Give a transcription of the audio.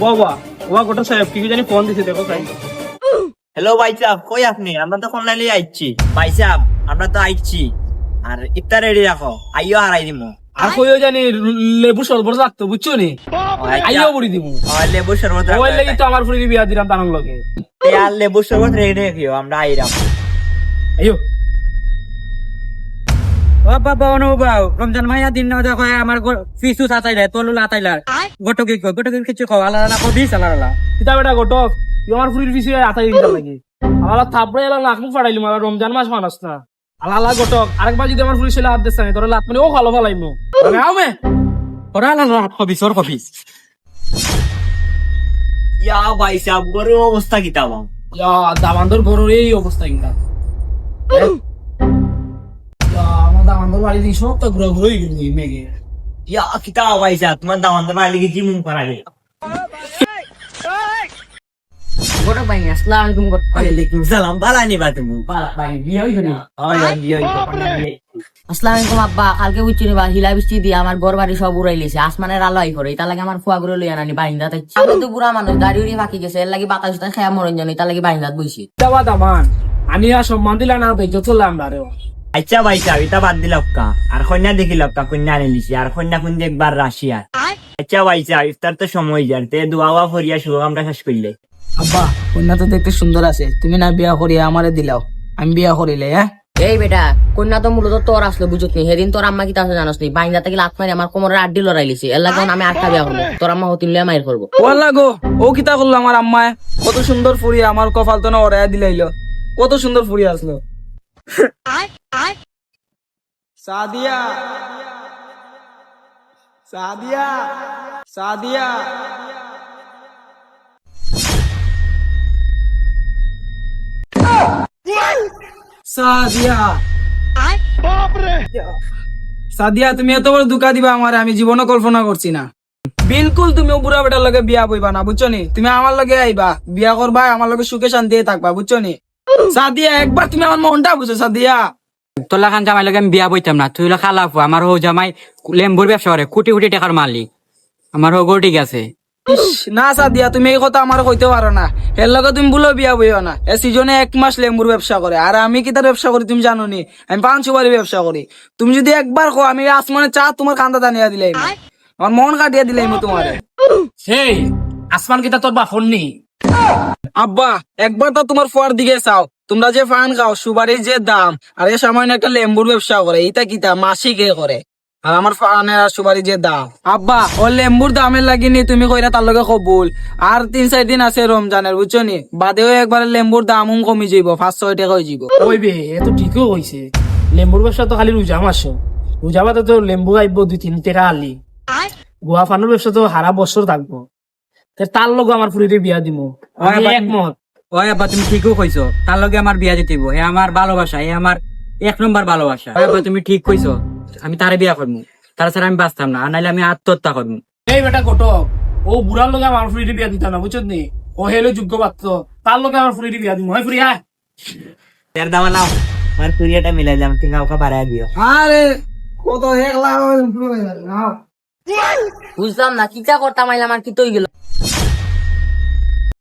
বাবা ওয়া গোটা সাহেব কি জানি ফোন দিছে দেখো তাই। হ্যালো ভাই সাহেব, কই আপনি? আমরা তো অনলাইনে আইছি ভাই সাহেব, আমরা তো আইছি। আর ইফতার রেডি রাখো, আইও হারাই দিমু। আর কইও জানি লেবু শরবত লাগতো বুঝছো নি, আইও বড়ি দিমু। লেবু শরবত ওই লাগি তো আমার ফুরির বিয়া দিলাম তার লগে। আর লেবু শরবত রেডি রাখিও, আমরা আইরাম। আইও ও বাবা অনুবাও রমজান মাইয়া দিন না দেখো আমার ফিসু সাতাইলা তোলু লাতাইলার গটকি কিছু খাও আলাদা না কবি সালালা কিতা বেটা গটক তুই আমার ফুরির পিছে আতাই দিতে লাগে। আমার থাপড়ে এলা নাক মুখ ফাড়াইলি আমার রমজান মাস মানুষ না। আল্লাহ গটক আরেকবার যদি আমার ফুরির ছেলে হাত দিস না তোর লাত মানে ও ভালো ভালাইমু। মানে আও ওরা না কবি সর কবি ইয়া ভাই সাহেব, গরুর অবস্থা কিতা বাং? ইয়া দামান্দর গরুর এই অবস্থা কিনা। আমার দামান্দর বাড়ি দিয়ে সব তো ঘুরে ঘুরে গেলি মেঘে। ইয়া কিতা ভাই সাহেব, তোমার দামান তো বাইরে গিয়ে জিম করাবে। গোটা ভাই আসসালামু আলাইকুম গোটা ওয়ালাইকুম সালাম, ভালো নিবা তুমি? ভাই বিয়ে হইছে না বিয়ে হইছে। আসসালামু আলাইকুম আব্বা। কালকে বুঝছি বা হিলা বৃষ্টি দিয়ে আমার ঘর বাড়ি সব উড়াইলেছে, আসমানের আলো আই করে। তার লাগে আমার ফুয়া করে লইয়া নানি বাইন্দা থাকছে। আমি তো বুড়া মানুষ, দাড়ি উড়ি ফাঁকি গেছে, এর লাগে বাতাস খেয়া মরণ জানি, তার লাগে বাইন্দাত বইছি। দাবা দামান আমি আর সম্মান দিলা না দেখো চললাম না রে। আচ্ছা ভাই সাহেব, এটা বাদ দিলাম কা, আর কন্যা দেখি লক্কা, কন্যা আনি লিছি, আর কন্যা কোন একবার রাশিয়ার। আচ্ছা ভাই সাহেব, ইফতার তো সময় যার, তে দোয়া ফরিয়া শুভ আমরা শেষ করলে। আব্বা কন্যা তো দেখতে সুন্দর আছে, তুমি না বিয়া করিয়া আমারে দিলাও, আমি বিয়া করিলে হ্যাঁ। এই বেটা কন্যা তো মূলত তোর আসলো বুঝত নি, সেদিন তোর আম্মা কি তা জানাস নি, বাইন্দা থেকে লাত মারি আমার কোমরের আড্ডি লড়াইলিছি। এর লাগে আমি আটটা বিয়া করবো, তোর আম্মা হতিন লিয়া মাইর করবো। ওয়াল্লা গো ও কিতা করলো আমার আম্মায়, কত সুন্দর ফুরিয়া আমার কপাল তো না ওরাইয়া দিলাইলো, কত সুন্দর ফুরিয়া আসলো। সাদিয়া সাদিয়া সাদিয়া সাদিয়া সাদিয়া তুমি এত বড় দুঃখা দিবা আমার আমি জীবনও কল্পনা করছি না। বিলকুল তুমি বুড়া বেটার লগে বিয়া বইবা না বুঝছো নি, তুমি আমার লগে আইবা বিয়া করবা, আমার লগে সুখে শান্তি থাকবা বুঝছো নি। সাদিয়া একবার তুমি আমার মনটা বুঝো সাদিয়া। তোলা খান জামাই লগে আমি বিয়া বইতাম না, তুই খালা আমার হো জামাই লেম্বুর ব্যবসা করে, কোটি কোটি টাকার মালিক, আমার হো গো ঠিক আছে। না সাদিয়া তুমি এই কথা আমার কইতে পারো না, এর লগে তুমি বলো বিয়া বইও না। এ সিজনে 1 মাস লেম্বুর ব্যবসা করে, আর আমি কি তার ব্যবসা করি তুমি জানো নি, আমি 5 সুপারি ব্যবসা করি। তুমি যদি একবার কো আমি আসমানে চা তোমার কান্দা টানিয়া দিলাই, আমার মন কাটিয়া দিলাই তোমারে। সেই আসমান কিতা তোর বাফন নি? আব্বা একবার তো তোমার ফুয়ার দিকে চাও, তোমরা যে ফান খাও, সুপারির যে দাম, আর এ সামান্য একটা লেম্বুর ব্যবসা করে, এটা কিতা মাসিক করে, আর আমার ফানের আর সুপারির যে দাম। আব্বা ও লেম্বুর দামের লাগিনি তুমি কইরা তার লগে কবুল, আর 3-4 দিন আছে রমজানের বুঝছো নি, বাদেও একবার লেম্বুর দাম কমি যাইব, 5-6 টাকা হয়ে যাব। ওই বে এ তো ঠিকই হইছে, লেম্বুর ব্যবসা তো খালি রোজা মাসো, রোজা বাদে তো লেম্বু আইব 2-3 টাকা আলি। গোয়া ফানোর ব্যবসা তো হারা বছর থাকবো, তার লগে আমার ফুরিরে বিয়া দিমু, আমি একমত। ওই আব্বা তুমি ঠিকও কইছো, তার লগে আমার বিয়া দিতে হইব, হে আমার ভালোবাসা, হে আমার 1 নম্বর ভালোবাসা। ওই আব্বা তুমি ঠিক কইছো, আমি তারে বিয়া করবো, তার ছাড়া আমি বাঁচতাম না, আর নাইলে আমি আত্মহত্যা করবো। এই বেটা ঘটক ও বুড়ার লগে আমার ফুরিরে বিয়া দিতাম না বুঝছত নি, ও হেলে যোগ্য পাত্র, তার লগে আমার ফুরিরে বিয়া দিমু। হয় ফুরি হ্যাঁ এর দাম নাও, আমার ফুরিয়াটা মিলাই দিলাম, টিঙ্গা ওকা বাড়াই দিও। আরে কত 1 লাখ বুঝলাম না কিটা করতাম আইলাম আর কি তৈ গেল।